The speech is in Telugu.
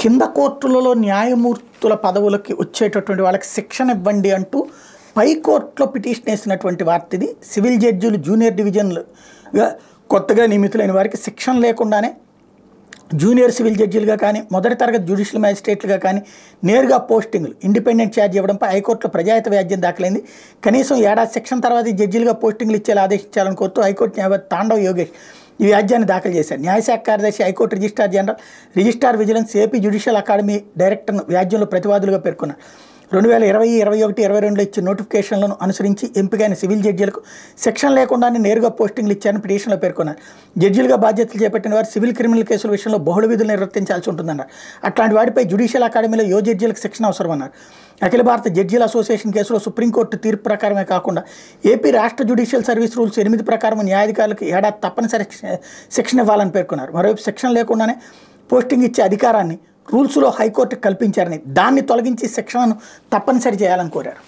కింద కోర్టులలో న్యాయమూర్తుల పదవులకి వచ్చేటటువంటి వాళ్ళకి శిక్షణ ఇవ్వండి అంటూ పై కోర్టులో పిటిషన్ వేసినటువంటి వార్త ఇది. సివిల్ జడ్జీలు జూనియర్ డివిజన్లుగా కొత్తగా నియమితులైన వారికి శిక్షణ లేకుండానే జూనియర్ సివిల్ జడ్జీలుగా కానీ మొదటి తరగతి జ్యుడిషియల్ మ్యాజిస్ట్రేట్లుగా కానీ నేరుగా పోస్టింగులు ఇండిపెండెంట్ ఛార్జ్ ఇవ్వడంపై హైకోర్టులో ప్రజాహిత వ్యాజ్యం దాఖలైంది. కనీసం ఏడాది శిక్షణ తర్వాత ఈ జడ్జీలుగా పోస్టింగులు ఇచ్చేలా ఆదేశించాలని కోరుతూ హైకోర్టు న్యాయవాది తాండవ్ యోగేష్ ఈ వ్యాజ్యాన్ని దాఖలు చేశారు. న్యాయశాఖ కార్యదర్శి high court registrar general registrar vigilance AP judicial academy డైరెక్టర్ను వ్యాజ్యంలో ప్రతివాదులుగా పేర్కొన్నారు. 2020, 21, 22లో ఇచ్చిన నోటిఫికేషన్లను అనుసరించి ఎంపికైన సివిల్ జడ్జీలకు శిక్షణ లేకుండానే నేరుగా పోస్టింగ్లు ఇచ్చారని పిటిషన్లో పేర్కొన్నారు. జడ్జీలుగా బాధ్యతలు చేపట్టిన వారు సివిల్ క్రిమినల్ కేసుల విషయంలో బహుళ విధులు నిర్వర్తించాల్సి ఉంటుందన్నారు. అట్లాంటి వాటిపై జ్యుడిషియల్ అకాడమీలో జడ్జీలకు శిక్షణ అవసరమన్నారు. అఖిల భారత జడ్జీల అసోసియేషన్ కేసులో సుప్రీంకోర్టు తీర్పు ప్రకారమే కాకుండా ఏపీ రాష్ట్ర జ్యుడిషియల్ సర్వీస్ రూల్స్ 8 ప్రకారం న్యాయాధికారులకు ఏడాది తప్పనిసరి శిక్షణ ఇవ్వాలని పేర్కొన్నారు. మరోవైపు శిక్షణ లేకుండానే పోస్టింగ్ ఇచ్చే అధికారాన్ని రూల్స్లో హైకోర్టు కల్పించారని దాన్ని తొలగించి శిక్షణను తప్పనిసరి చేయాలని కోరారు.